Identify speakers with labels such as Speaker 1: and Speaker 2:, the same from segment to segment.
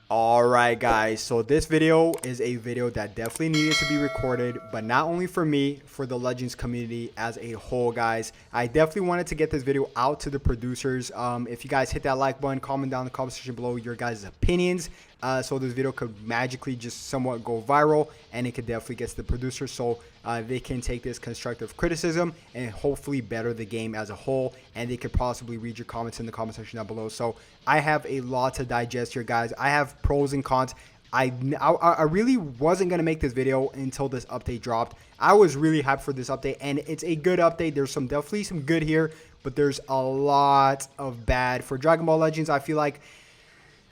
Speaker 1: Alright guys, so this video is a video that definitely needed to be recorded, but not only for me, for the Legends community as a whole, guys. I definitely wanted to get this video out to the producers. If you guys hit that like button, comment down in the comment section below your guys' opinions, so this video could magically just somewhat go viral, and it could definitely get to the producers so they can take this constructive criticism and hopefully better the game as a whole, and they could possibly read your comments in the comment section down below. So I have a lot to digest here, guys. I have pros and cons. I really wasn't going to make this video until this update dropped. I was really hyped for this update, and it's a good update. There's definitely some good here, but there's a lot of bad. For Dragon Ball Legends, I feel like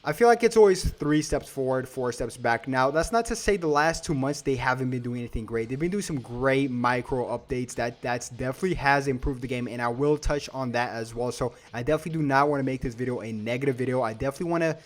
Speaker 1: it's always 3 steps forward, 4 steps back. Now, that's not to say the last 2 months they haven't been doing anything great. They've been doing some great micro updates that's definitely has improved the game, and I will touch on that as well. So I definitely do not want to make this video a negative video. I definitely want to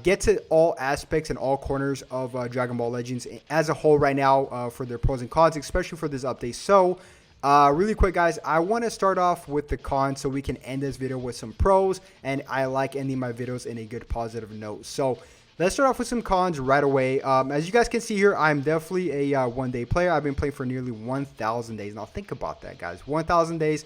Speaker 1: get to all aspects and all corners of Dragon Ball Legends as a whole right now for their pros and cons, especially for this update. So really quick, guys, I want to start off with the cons so we can end this video with some pros, and I like ending my videos in a good positive note. So let's start off with some cons right away. As you guys can see here, I'm definitely a one-day player. I've been playing for nearly 1,000 days. Now think about that, guys. 1,000 days.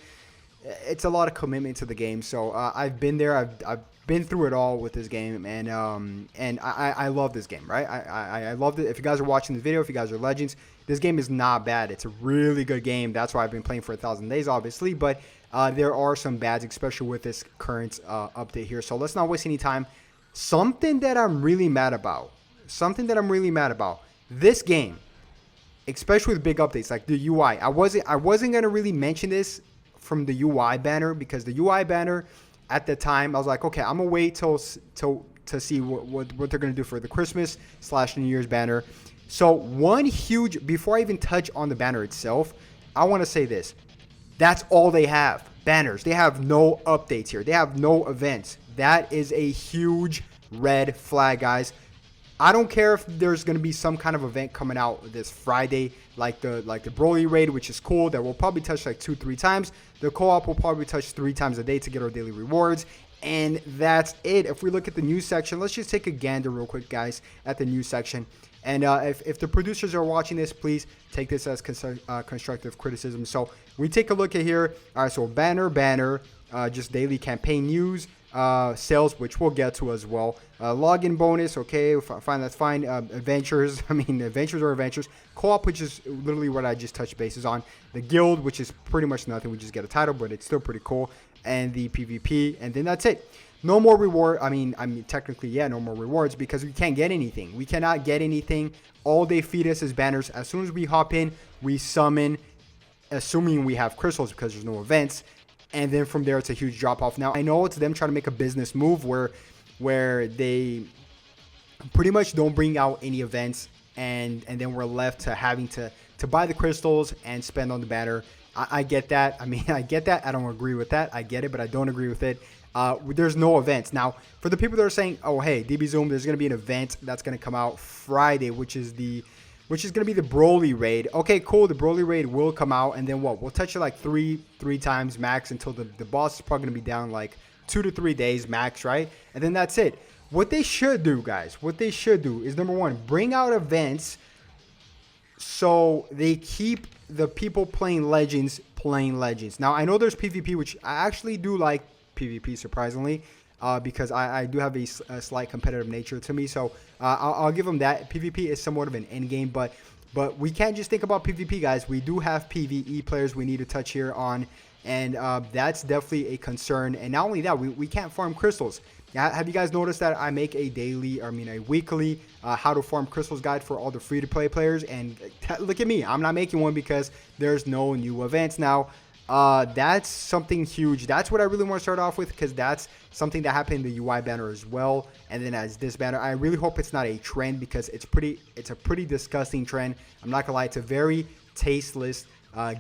Speaker 1: It's a lot of commitment to the game. So I've been there. I've been through it all with this game, and I love this game, right? I loved it. If you guys are watching this video, if you guys are Legends, this game is not bad. It's a really good game. That's why I've been playing for 1,000 days, obviously, but there are some bads, especially with this current update here. So let's not waste any time. Something that I'm really mad about. This game, especially with big updates like the UI. I wasn't gonna really mention this from the UI banner, because the UI banner at the time I was like, okay, I'm gonna wait to see what they're gonna do for the Christmas/New Year's banner. So before I even touch on the banner itself, I want to say this. That's all they have. Banners. They have no updates here. They have no events. That is a huge red flag, guys. I don't care if there's going to be some kind of event coming out this Friday, like the Broly raid, which is cool. That we'll probably touch like 2-3 times. The co-op will probably touch 3 times a day to get our daily rewards. And that's it. If we look at the news section, let's just take a gander real quick, guys, at the news section. And if the producers are watching this, please take this as constructive criticism. So we take a look at here. All right, so banner, just daily campaign news, sales, which we'll get to as well. Login bonus, okay, fine, that's fine. Adventures, adventures are adventures. Co-op, which is literally what I just touched bases on. The guild, which is pretty much nothing. We just get a title, but it's still pretty cool. And the PvP, and then that's it. No more reward. I mean, technically, yeah, no more rewards, because we can't get anything. We cannot get anything. All they feed us is banners. As soon as we hop in, we summon, assuming we have crystals, because there's no events. And then from there, it's a huge drop off. Now, I know it's them trying to make a business move where they pretty much don't bring out any events, and then we're left to having to buy the crystals and spend on the banner. I get that. I get that. I don't agree with that. I get it, but I don't agree with it. There's no events. Now, for the people that are saying, oh, hey, DB Zoom, there's going to be an event that's going to come out Friday, which is going to be the Broly raid. Okay, cool. The Broly raid will come out, and then what? We'll touch it like three times max until the boss is probably going to be down like 2 to 3 days max, right? And then that's it. What they should do, guys, is, number one, bring out events so they keep the people playing Legends. Now, I know there's PvP, which I actually do like PvP, surprisingly, because I do have a slight competitive nature to me. So I'll give them that. PvP is somewhat of an end game, but we can't just think about PvP, guys. We do have PvE players we need to touch here on, and that's definitely a concern. And not only that, we can't farm crystals. Have you guys noticed that I make a weekly how to farm crystals guide for all the free-to-play players? And look at me, I'm not making one because there's no new events now. That's something huge. That's what I really want to start off with, because that's something that happened in the UI banner as well. And then as this banner, I really hope it's not a trend, because it's a pretty disgusting trend. I'm not gonna lie, it's a very tasteless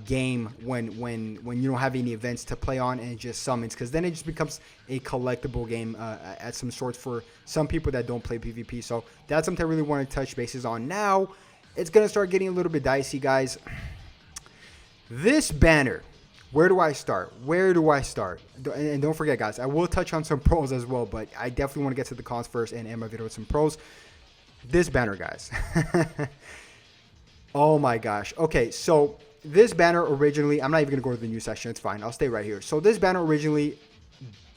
Speaker 1: game when you don't have any events to play on and it just summons, because then it just becomes a collectible game at some sorts for some people that don't play PvP. So that's something I really want to touch bases on. Now it's gonna start getting a little bit dicey, guys. This banner Where do I start? Where do I start? And don't forget, guys, I will touch on some pros as well, but I definitely want to get to the cons first and end my video with some pros. This banner, guys. Oh my gosh. Okay, so this banner originally, I'm not even going to go to the news section. It's fine. I'll stay right here. So this banner originally,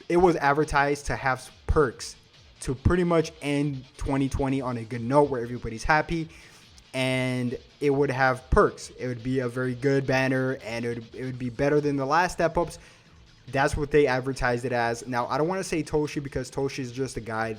Speaker 1: it was advertised to have perks to pretty much end 2020 on a good note where everybody's happy. And it would have perks. It would be a very good banner, and it would be better than the last step-ups. That's what they advertised it as. Now, I don't want to say Toshi because Toshi is just a guy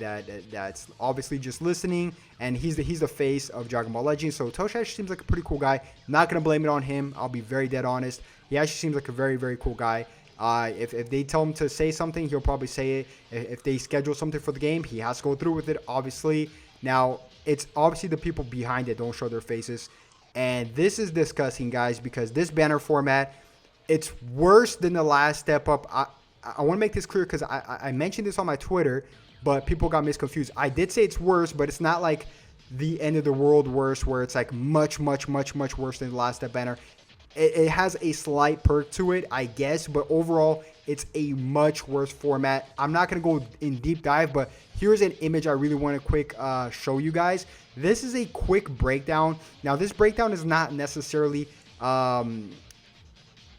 Speaker 1: that's obviously just listening, and he's the face of Dragon Ball Legends. So Toshi actually seems like a pretty cool guy. I'm not going to blame it on him. I'll be very dead honest. He actually seems like a very, very cool guy. If they tell him to say something, he'll probably say it. If they schedule something for the game, he has to go through with it, obviously. Now, it's obviously the people behind it don't show their faces. And this is disgusting, guys, because this banner format, it's worse than the last step up. I want to make this clear because I mentioned this on my Twitter, but people got misconfused. I did say it's worse, but it's not like the end of the world worse where it's like much, much, much, much worse than the last step banner. It has a slight perk to it, I guess, but overall, it's a much worse format. I'm not going to go in deep dive, but here's an image I really want to quick show you guys. This is a quick breakdown. Now, this breakdown is not necessarily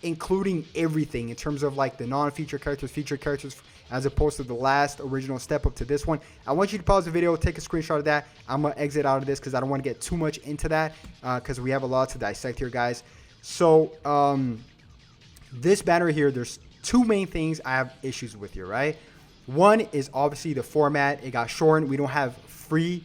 Speaker 1: including everything in terms of like the non-feature characters, feature characters, as opposed to the last original step up to this one. I want you to pause the video, take a screenshot of that. I'm going to exit out of this because I don't want to get too much into that because we have a lot to dissect here, guys. So this banner here, there's two main things I have issues with here, right? One is obviously the format. It got shortened. We don't have a free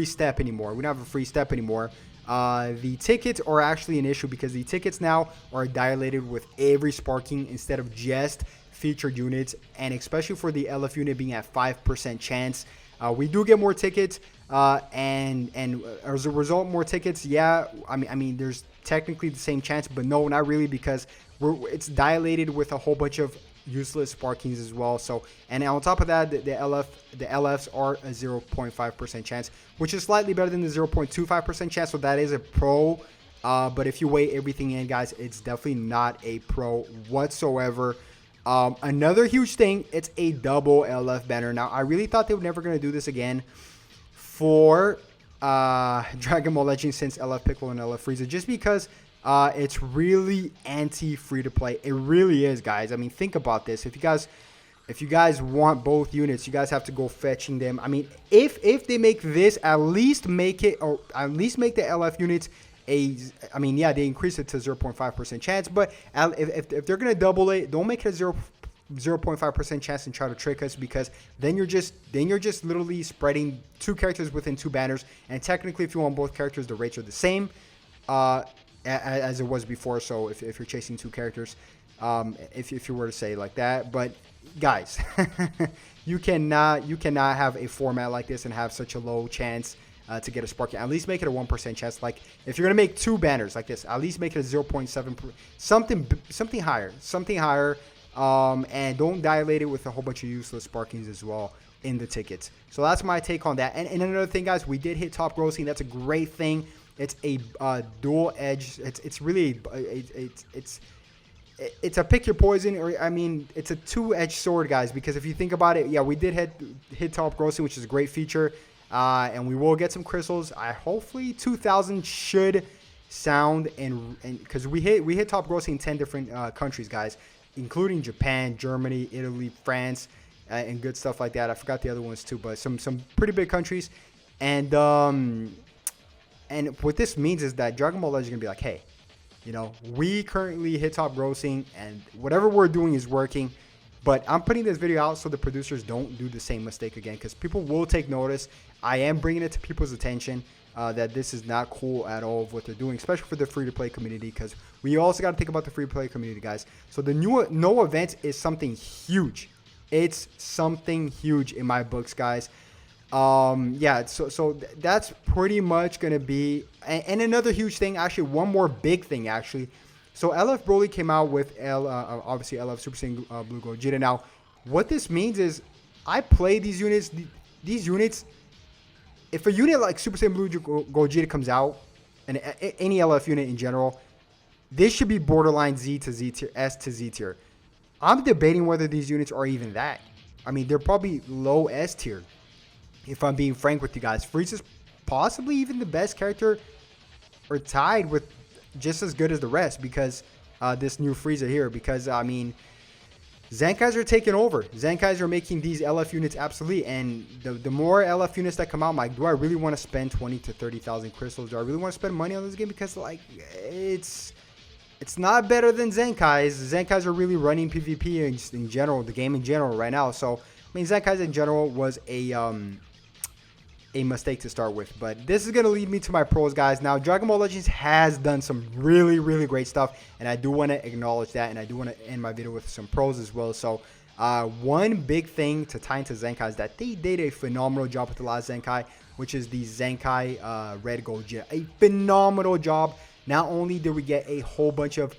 Speaker 1: step anymore. We don't have a free step anymore. The tickets are actually an issue because the tickets now are dilated with every sparking instead of just featured units, and especially for the LF unit being at 5% chance. We do get more tickets, and as a result, more tickets. Yeah, I mean, there's technically the same chance, but no, not really, because it's dilated with a whole bunch of useless sparkings as well. So, and on top of that, the LFs are a 0.5% chance, which is slightly better than the 0.25% chance. So that is a pro. But if you weigh everything in, guys, it's definitely not a pro whatsoever. Another huge thing, it's a double LF banner. Now, I really thought they were never going to do this again for Dragon Ball Legends since LF Piccolo and LF Frieza, just because it's really anti-free-to-play. It really is, guys. I mean, think about this. If you guys want both units, you guys have to go fetching them. I mean, if they make this, at least make it, or at least make the LF units I mean, yeah, they increase it to 0.5% chance, but if they're going to double it, don't make it a 0.5% chance and try to trick us, because then you're just literally spreading two characters within two banners, and technically if you want both characters, the rates are the same as it was before. So if you're chasing two characters, if you were to say it like that. But guys, you cannot have a format like this and have such a low chance to get a spark. At least make it a 1% chance. Like, if you're gonna make two banners like this, at least make it a 0.7, something higher, and don't dilate it with a whole bunch of useless sparkings as well in the tickets. So that's my take on that. And another thing, guys, we did hit top grossing. That's a great thing. It's a dual edge. It's really it's a pick your poison, or I mean, it's a two-edged sword, guys. Because if you think about it, yeah, we did hit top grossing, which is a great feature. And we will get some crystals. Hopefully 2,000 should sound, and because we hit top grossing in 10 different countries, guys, including Japan, Germany, Italy, France, and good stuff like that. I forgot the other ones too, but some pretty big countries. And what this means is that Dragon Ball Legends is gonna be like, hey, you know, we currently hit top grossing, and whatever we're doing is working. But I'm putting this video out so the producers don't do the same mistake again, because people will take notice. I am bringing it to people's attention that this is not cool at all of what they're doing, especially for the free-to-play community, because we also got to think about the free-to-play community, guys. So the new no event is something huge. It's something huge in my books, guys. Yeah, so that's pretty much going to be... And another huge thing, actually, one more big thing, actually. So LF Broly came out with obviously LF Super Saiyan Blue Gogeta. Now, what this means is I play these units. These units, if a unit like Super Saiyan Blue Gogeta comes out, and any LF unit in general, This should be borderline Z to Z tier, S to Z tier. I'm debating whether these units are even that. I mean, they're probably low S tier, if I'm being frank with you guys. Frieza's possibly even the best character, or tied with just as good as the rest, because this new Frieza here. Because, I mean, Zenkais are taking over. Zenkais are making these LF units obsolete, and the more LF units that come out, I'm like, do I really want to spend 20 to 30,000 crystals? Do I really want to spend money on this game? Because, like, it's not better than Zenkais. Zenkais are really running PvP in general, the game in general right now. So, I mean, Zenkais in general was a mistake to start with. But this is going to lead me to my pros, guys. Now, Dragon Ball Legends has done some really, really great stuff, and I do want to acknowledge that, and I do want to end my video with some pros as well. So, one big thing to tie into Zenkai is that they did a phenomenal job with the last Zenkai, which is the Zenkai Red GOGETA. A phenomenal job. Not only did we get a whole bunch of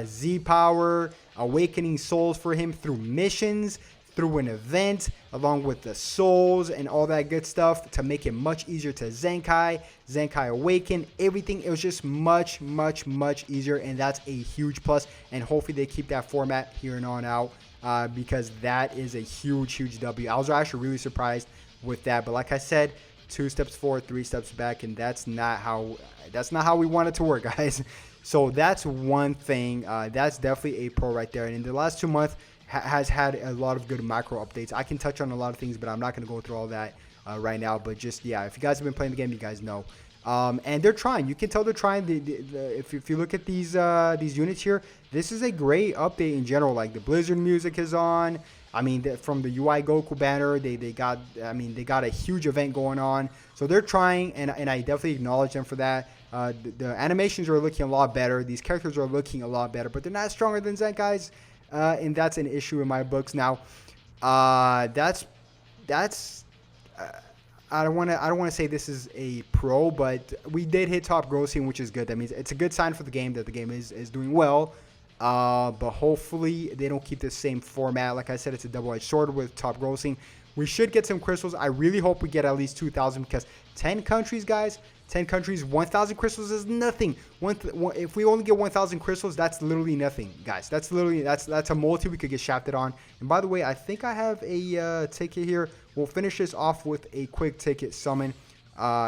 Speaker 1: Z power, awakening souls for him through missions, through an event, along with the souls and all that good stuff to make it much easier to Zenkai Awaken, everything. It was just much, much, much easier, and that's a huge plus. And hopefully they keep that format here and on out, because that is a huge, huge W. I was actually really surprised with that, but like I said, 2 steps forward, 3 steps back, and that's not how we want it to work, guys. So that's one thing. That's definitely a pro right there. And in the last 2 months, has had a lot of good macro updates. I can touch on a lot of things, but I'm not going to go through all that right now. But just, yeah, if you guys have been playing the game, you guys know. And they're trying. You can tell they're trying. If you look at these units here, this is a great update in general. Like, the Blizzard music is on. I mean, from the UI Goku banner, they got a huge event going on. So they're trying, and I definitely acknowledge them for that. The animations are looking a lot better. These characters are looking a lot better, but they're not stronger than Zenkai's. And that's an issue in my books. Now, I don't want to say this is a pro, but we did hit top grossing, which is good. That means it's a good sign for the game that the game is doing well. But hopefully they don't keep the same format. Like I said, it's a double-edged sword with top grossing. We should get some crystals. I really hope we get at least 2,000, because 10 countries, guys. 10 countries, 1,000 crystals is nothing. If we only get 1,000 crystals, that's literally nothing, guys. That's a multi we could get shafted on. And by the way, I think I have a ticket here. We'll finish this off with a quick ticket summon.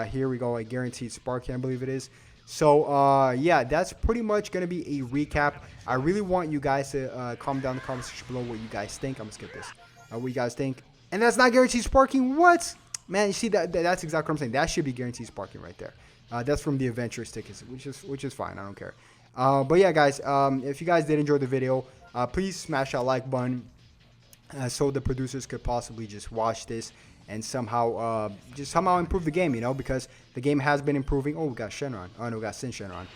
Speaker 1: Here we go, a guaranteed spark, I believe it is. So, yeah, that's pretty much going to be a recap. I really want you guys to comment down in the comment section below what you guys think. I'm going to skip this. What you guys think. And that's not guaranteed sparking. What? Man, you see, that's exactly what I'm saying. That should be guaranteed sparking right there. That's from the adventurous tickets, which is fine. I don't care. But yeah, guys, if you guys did enjoy the video, please smash that like button so the producers could possibly just watch this and somehow improve the game, because the game has been improving. Oh, we got Shenron. Oh, no, we got Sin Shenron.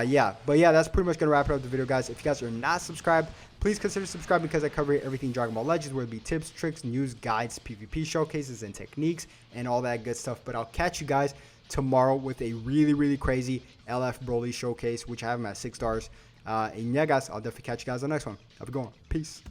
Speaker 1: Yeah, but yeah, that's pretty much going to wrap it up the video, guys. If you guys are not subscribed, please consider subscribing, because I cover everything Dragon Ball Legends, whether it be tips, tricks, news, guides, PvP showcases, and techniques, and all that good stuff. But I'll catch you guys tomorrow with a really, really crazy LF Broly showcase, which I have them at 6 stars. And yeah, guys, I'll definitely catch you guys on the next one. Have a good one. Peace.